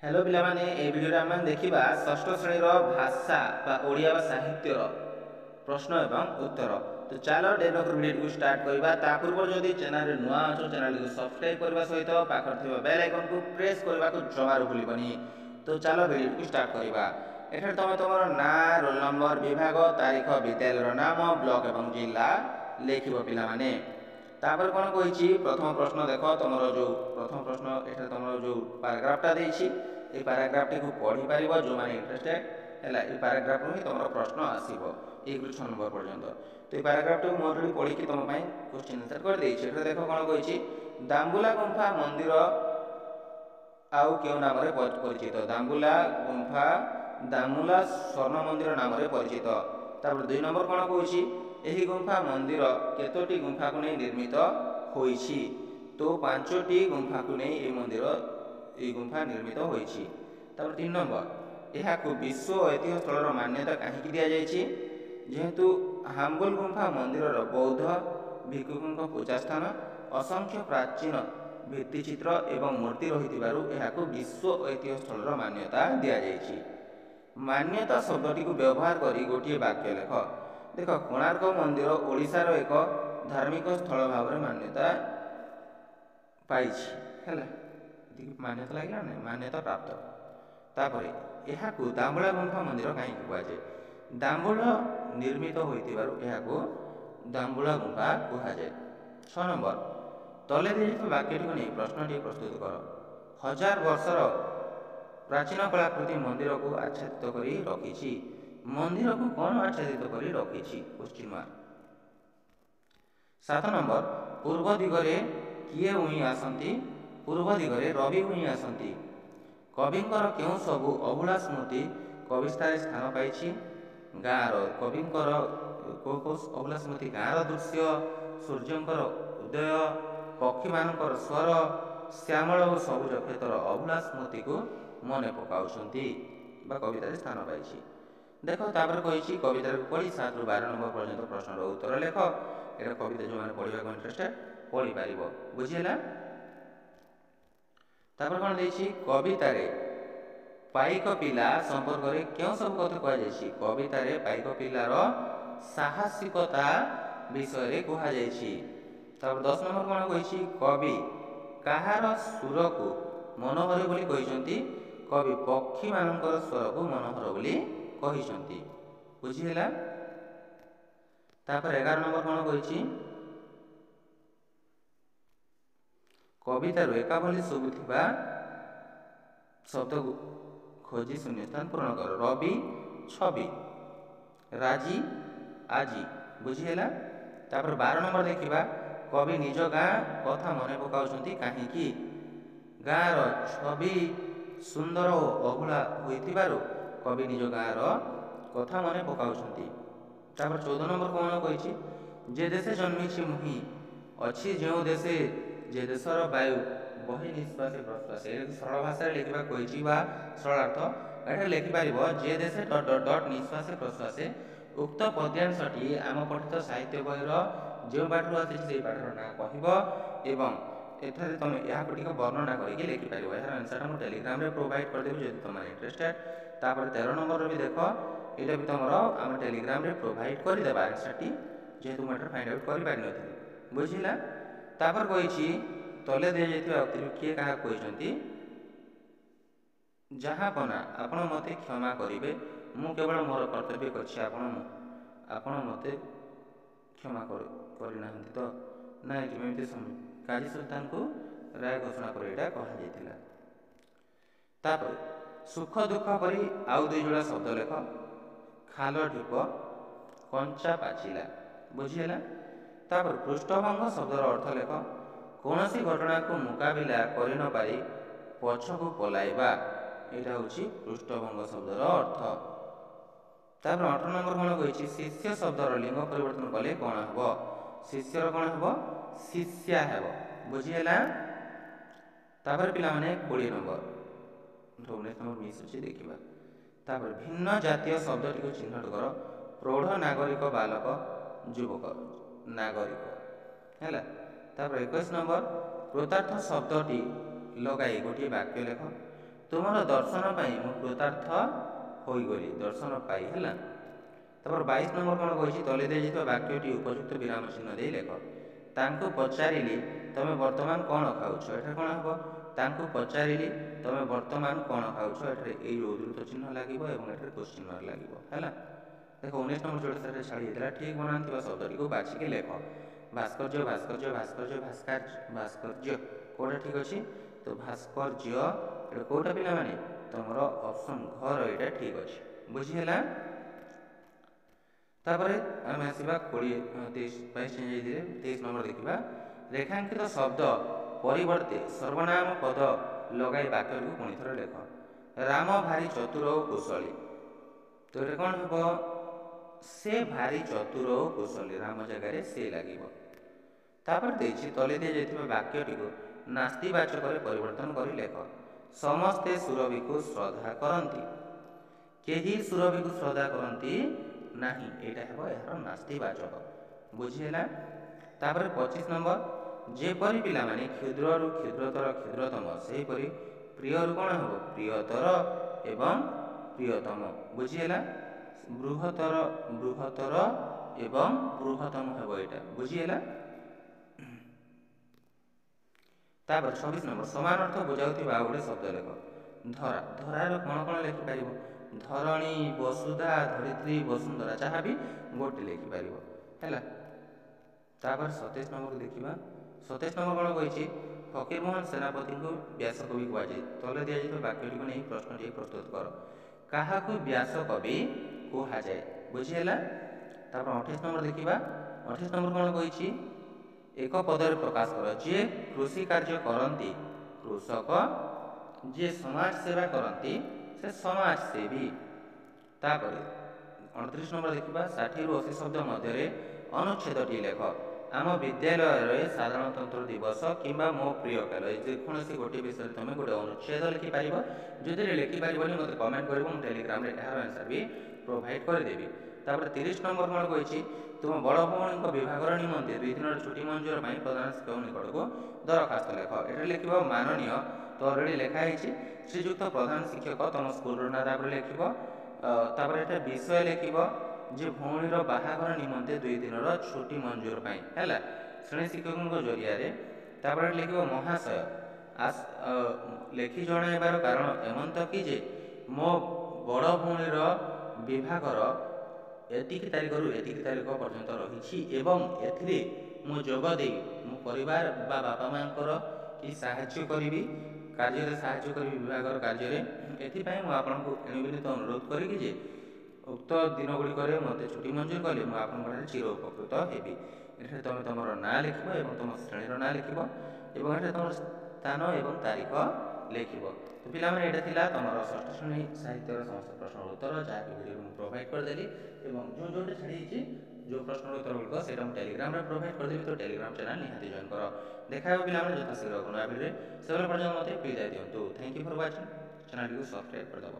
Hello पिलामाने ए video आम देखा षष्ठ श्रेणी भाषा ओडिया साहित्यर प्रश्न एवं उत्तर। तो चलो डेनोक वीडियो को स्टार्ट करबा। ता पूर्व जदि चैनल नुआ अच्छो चैनल को सब्सक्राइब करबा सहित पाखर थिबा बेल आइकन को प्रेस करबा को जमार भूलिबनी। तो चलो वीडियो को स्टार्ट करबा। एठार तुम तुम ना रोल नंबर विभाग तारीख विद्यालय नाम ब्लॉक एवं जिला लेखिबो पिलामाने। तापर कौन कही प्रथम प्रश्न देख तुम जो प्रथम प्रश्न ये तुम जो पाराग्राफटा देती पैराग्राफ टी पढ़ी पार जो मैंने इंटरेस्टेड है ये पैराग्राफ ही तुम प्रश्न आसो 1 ରୁ 6 नंबर पर्यंत। तो ये पैराग्राफ टी मोर पढ़ी तुम क्वेश्चन आंसर कर देछि। देख कौन कही दाम्बुला गुंफा मंदिर आउ क्यों नाम परिचित। दाम्बुला गुंफा दामुला स्वर्ण मंदिर नाम परिचित। तापर 2 नंबर कौन कही यही गुंफा मंदिर केतोटी गुंफा को नहीं निर्मित होइछि। तो 5टी गुंफा को नहीं ये मंदिर ये गुंफा निर्मित होइछि। तापर 3 नंबर यह विश्व ऐतिह्य स्थल मान्यता कहीं दि जाइछि जेहेतु हाम्बुल गुंफा मंदिर बौद्ध भिक्षुक पूजा स्थान असंख्य प्राचीन भित्तिचित्र एवं मूर्ति रही विश्व ऐतिह्य स्थल मान्यता दि जाइछि। मान्यता शब्दटी को व्यवहार करी गोटे वाक्य लेख। देख कोणार्क मंदिर ओडिशार एक धार्मिक स्थल भाव में मान्यता पाई मान्यता लगे ना मान्यता प्राप्त। तापर यह दाम्बुला गुंफा मंदिर कहीं कहुए दाम्बुल निर्मित होता दाम्बुला गुंफा कहुए। 6 नंबर तले दी वाक्यटी को नहीं प्रश्नटी प्रस्तुत कर। 1000 वर्षर प्राचीन कलाकृति मंदिर को आच्छादित कर रखी। मंदिर को कौन आच्छादित कर रखी क्वेश्चन मार्क। 7 नंबर पूर्व दिगरे किए उई आसती। पूर्व दिगरे रवि उई आसती। कविंकर क्यों सबू अभुला स्मृति कवितार स्थान पाई। गाँव कविंकर अभुला स्मृति गाँव दृश्य सूर्यंकर उदय पक्षी मानकर स्वर श्यामल और सबुज क्षेत्र अभुला स्मृति को मन पकाउछंती कवितार स्थान पाई। देख तापर कही कविता को पढ़ी 7 ରୁ 12 नंबर पर्यंत प्रश्न उत्तर लेख। ये कविता जो मैंने पढ़ा इंटरेस्टेड पढ़ी पार बुझीला। तापर कौन देखिए कवितार पाइक पिला संपर्क में क्यों सब कथा कहुई। कवितार पाइक पिलार साहसिकता विषय कहुई। 10 नंबर कौन कही कवि कहार सुर को मनोहर बोली कहते। कवि पक्षी मानकर स्वर को मनोहर बोली कहते बुझीला। तापर 11 नंबर कौन कही कवितार एका भली शुभुवा शब्द को खोजी शून्यस्थान पूर्ण कर। रवि छवि राजी आजी बुझीला। तापर 12 नंबर देखा कवि निज गाँ कथा मन पकाउछंती कहीं गाँर छवि सुंदर और अभुला होइथिबारु कवि निज गाँर कथा मन पकाउछंती। तापर 14 नंबर कौन कही जे देशे जन्मी मुहि अच्छी जो देशे जे देशर वायु बही निश्वास प्रश्वास सरल भाषा लिखा कही सरलार्थ ये लिखिपर जे देशे डट डट निश्वास प्रश्वास। उक्त पद्यांशटी आम पठित साहित्य बहिर जो पाठ आसी पाठर ना कह एवं एठारे तुम यहाँ वर्णना करके लिखिपर। यार आंसर मुझे टेलीग्राम रे प्रोवाइड करदेवी जो तुम इंटरेस्टेड। तापर 13 नंबर भी देख ये भी तुम आम टेलीग्राम रे प्रोवाइड करदेवा आंसर जेहेतु मुझे फाइंड आउट कर पारि नी बुझिला। तापर कही तले दी जाइए किए क्या कहते जहाँ पना आपण मते क्षमा करेंगे मु केवल मोर कर्तव्य करछि आपण मते क्षमा करना तो ना जमी काजी सुल्तान को राय घोषणा कर तापर सुख दुख करी आउ 2 जोड़ा शब्द लेख। खाल ढीप कंचा पाचिला बुझीला। तापर पृष्ठभंग शब्दर अर्थ लेख। कौन सी घटना को मुकाबिला कर न पारी पछकू पलाइबा यहाँ हूँ पृष्ठभंग शब्दर अर्थ। तापर 18 नंबर कौन कही शिष्य शब्दर लिंग परिवर्तन कले कौन हम शिष्यर कौन हम शिष्या है बुझीला। तापर पिला माने 20 नंबर 19 नंबर मिस अच्छे देखा। तापर भिन्न जातीय शब्दटी को चिन्हट कर। प्रौढ़ नागरिक बालक युवक नागरिक है। तापर 21 नंबर कृतार्थ शब्दटी लगाई गोटे वाक्य लेख। ତୁମର ଦର୍ଶନ ପାଇଁ ମୁଁ କୃତାର୍ଥ ହୋଇଗଲି, ଦର୍ଶନ ପାଇ ହେଲା। ତାପରେ 22 ନମ୍ବର କ'ଣ କହିଛି, ତଳେ ଦିଆଯାଇଥିବା ବାକ୍ୟଟି ଉପଯୁକ୍ତ ବିରାମ ଚିହ୍ନ ଦେଇ ଲେଖ। ତାଙ୍କୁ ପଚାରିଲି ତମେ ବର୍ତ୍ତମାନ କ'ଣ ଖାଉଛ, ଏଠାରେ କ'ଣ ହେବ? ତାଙ୍କୁ ପଚାରିଲି ତମେ ବର୍ତ୍ତମାନ କ'ଣ ଖାଉଛ, ଏଠାରେ ଏଇ ଉଦ୍ଧୃତ ଚିହ୍ନ ଲାଗିବ ଏବଂ ଏଠାରେ କ୍ୱେଶ୍ଚିନ୍ ମାର୍କ ଲାଗିବ ହେଲା। ଦେଖ 19 ନମ୍ବର ଯୋଉଟା ସେଠାରେ ଛାଡ଼ି ଯାଇଥିଲା, ଠିକ୍ ବନାନଥିବା ଶବ୍ଦଟିକୁ ବାଛିକି ଲେଖ। ଭାସ୍କର୍ଯ୍ୟ ଭାସ୍କର୍ଯ୍ୟ ଭାସ୍କର୍ଯ୍ୟ ଭାସ୍କର୍ଯ୍ୟ କେଉଁଟା ଠିକ୍ ଅଛି? ତ ଭାସ୍କର୍ଯ୍ୟ ଏଇଟା କେଉଁଟା ପିଲାମାନେ? ତମର ଅପସନ୍ ଘର ଏଇଟା ଠିକ୍ ଅଛି, ବୁଝି ହେଲା। ତାପରେ ଆମେ ଆସିବା 23 ନମ୍ବର ଦେଖିବା। ରେଖାଙ୍କିତ ଶବ୍ଦ ପରିବର୍ତ୍ତେ ସର୍ବନାମ ପଦ ଲଗାଇ ବାକ୍ୟଟିକୁ ପୁଣି ଥରେ ଲେଖ। ରାମ ଭାରି ଚତୁର ଓ କୁଶଳୀ, ତ ଏଇଟା କ'ଣ ହେବ? ସେ ଭାରି ଚତୁର ଓ କୁଶଳୀ, ରାମ ଜାଗାରେ ସେ ଲାଗିବ। ତାପରେ ଦେଇଛି ତଳେ ଦିଆଯାଇଥିବା ବାକ୍ୟଟିକୁ ନାସ୍ତିବାଚକରେ ପରିବର୍ତ୍ତନ କରି ଲେଖ। ସମସ୍ତେ ସୁରଭିକୁ ଶ୍ରଦ୍ଧା କରନ୍ତି, କେହି ସୁରଭିକୁ ଶ୍ରଦ୍ଧା କରନ୍ତି ନାହିଁ, ଏଇଟା ହେବ ଏହାର ନାସ୍ତିବାଚକ, ବୁଝି ହେଲା। ତାପରେ 25 ନମ୍ବର, ଯେପରି ପିଲାମାନେ କ୍ଷୁଦ୍ରରୁ କ୍ଷୁଦ୍ରତର କ୍ଷୁଦ୍ରତମ, ସେହିପରି ପ୍ରିୟରୁ କ'ଣ ହେବ? ପ୍ରିୟତର ଏବଂ ପ୍ରିୟତମ, ବୁଝି ହେଲା। ବୃହତ୍ତର ବୃହତ୍ତର ଏବଂ ବୃହତ୍ତମ ହେବ ଏଇଟା, ବୁଝି ହେଲା। ତାପରେ 26 ନମ୍ବର, ସମାନ ଅର୍ଥ ବୁଝାଉଥିବା ଆଉ ଗୋଟେ ଶବ୍ଦ ଲେଖ। ଧରା, ଧରାର କ'ଣ କ'ଣ ଲେଖିପାରିବ? ଧରଣୀ, ବସୁଧା, ଧରିତ୍ରୀ, ବସୁନ୍ଧରା, ଯାହା ବି ଗୋଟେ ଲେଖିପାରିବ ହେଲା। ତାପରେ 27 ନମ୍ବରକୁ ଦେଖିବା। 27 ନମ୍ବର କ'ଣ କହିଛି? ଫକୀରମୋହନ ସେନାପତିଙ୍କୁ ବ୍ୟାସକବି କୁହାଯାଏ। ତଳେ ଦିଆଯାଇଥିବା ବାକ୍ୟଟିକୁ ନେଇ ପ୍ରଶ୍ନଟିଏ ପ୍ରସ୍ତୁତ କର। କାହାକୁ ବ୍ୟାସକବି କୁହାଯାଏ, ବୁଝି ହେଲା। ତାପରେ 28 ନମ୍ବର ଦେଖିବା। 28 ନମ୍ବର କ'ଣ କହିଛି? ଏକ ପଦରେ ପ୍ରକାଶ କର। ଯିଏ କୃଷି କାର୍ଯ୍ୟ କରନ୍ତି କୃଷକ, ଯିଏ ସମାଜ ସେବା କରନ୍ତି ସେ ସମାଜସେବୀ। ତାପରେ 29 ନମ୍ବର ଦେଖିବା। 60ରୁ 80 ଶବ୍ଦ ମଧ୍ୟରେ ଅନୁଚ୍ଛେଦଟି ଲେଖ। ଆମ ବିଦ୍ୟାଳୟରେ ସାଧାରଣତନ୍ତ୍ର ଦିବସ କିମ୍ବା ମୋ ପ୍ରିୟ ଖେଳ, ଯେକୌଣସି ଗୋଟିଏ ବିଷୟରେ ତୁମେ ଗୋଟେ ଅନୁଚ୍ଛେଦ ଲେଖିପାରିବ। ଯଦି ଲେଖିପାରିବନି ମୋତେ କମେଣ୍ଟ କରିବ, ମୁଁ ଟେଲିଗ୍ରାମରେ ଏହାର ଆନ୍ସର ବି ପ୍ରୋଭାଇଡ଼ କରିଦେବି। ତାପରେ 30 ନମ୍ବର କ'ଣ କହିଛି? ତୁମ ବଡ଼ ଭଉଣୀଙ୍କ ବିଭାଘର ନିମନ୍ତେ 2 ଦିନର ଛୁଟି ମଞ୍ଜୁର ପାଇଁ ପ୍ରଧାନ ଶିକ୍ଷକ ନିକଟକୁ ଦରଖାସ୍ତ ଲେଖ। ଏଠାରେ ଲେଖିବ ମାନନୀୟ, ତ ଅଲରେଡ଼ି ଲେଖା ହେଇଛି ଶ୍ରୀଯୁକ୍ତ ପ୍ରଧାନ ଶିକ୍ଷକ ତମ ସ୍କୁଲର ନାଁ, ତାପରେ ଲେଖିବ। ତାପରେ ଏଠାରେ ବିଷୟ ଲେଖିବ ଯେ ଭଉଣୀର ବାହାଘର ନିମନ୍ତେ 2 ଦିନର ଛୁଟି ମଞ୍ଜୁର ପାଇଁ ହେଲା, ଶ୍ରେଣୀ ଶିକ୍ଷକଙ୍କ ଜରିଆରେ। ତାପରେ ଲେଖିବ ମହାଶୟ, ଲେଖି ଜଣାଇବାର କାରଣ ଏମନ୍ତ କି ଯେ ମୋ ବଡ଼ ଭଉଣୀର ବିଭାଘର ଏତିକି ତାରିଖରୁ ଏତିକି ତାରିଖ ପର୍ଯ୍ୟନ୍ତ ରହିଛି ଏବଂ ଏଥିରେ ମୁଁ ଯୋଗ ଦେଇ ମୋ ପରିବାର ବା ବାପା ମାଆଙ୍କର କି ସାହାଯ୍ୟ କରିବି, କାର୍ଯ୍ୟରେ ସାହାଯ୍ୟ କରିବି ବିଭାଘର କାର୍ଯ୍ୟରେ। ଏଥିପାଇଁ ମୁଁ ଆପଣଙ୍କୁ ଏଣୁବିନୀତ ଅନୁରୋଧ କରିକି ଯେ ଉକ୍ତ ଦିନ ଗୁଡ଼ିକରେ ମୋତେ ଛୁଟି ମଞ୍ଜୁର କଲେ ମୁଁ ଆପଣଙ୍କଠାରେ ଚିର ଉପକୃତ ହେବି। ଏଠାରେ ତୁମେ ତୁମର ନାଁ ଲେଖିବ ଏବଂ ତୁମ ଶ୍ରେଣୀର ନାଁ ଲେଖିବ ଏବଂ ଏଠାରେ ତୁମର ସ୍ଥାନ ଏବଂ ତାରିଖ ଲେଖିବ। ତ ପିଲାମାନେ, ଏଇଟା ଥିଲା ତୁମର 6ଠ ଶ୍ରେଣୀ ସାହିତ୍ୟର ସମସ୍ତ ପ୍ରଶ୍ନର ଉତ୍ତର, ଯାହାକି ଭିଡ଼ିଓରେ ମୁଁ ପ୍ରୋଭାଇଡ଼ କରିଦେଲି। ଏବଂ ଯେଉଁଟା ଛାଡ଼ିଯାଇଛି ଯେଉଁ ପ୍ରଶ୍ନର ଉତ୍ତର ଗୁଡ଼ିକ ସେଇଟା ମୁଁ ଟେଲିଗ୍ରାମରେ ପ୍ରୋଭାଇଡ଼ କରିଦେବି, ତ ଟେଲିଗ୍ରାମ ଚ୍ୟାନେଲ୍ ନିହାତି ଜଏନ୍ କର। ଦେଖା ହେବ ପିଲାମାନେ ଯଥାଶୀଘ୍ର ନୂଆ ଭିଡ଼ିଓରେ, ସେତେବେଳେ ପର୍ଯ୍ୟନ୍ତ ମୋତେ ବିଦାୟ ଦିଅନ୍ତୁ। Thank you for watching. ଚ୍ୟାନେଲଟିକୁ ସବସ୍କ୍ରାଇବ୍ କରିଦେବ।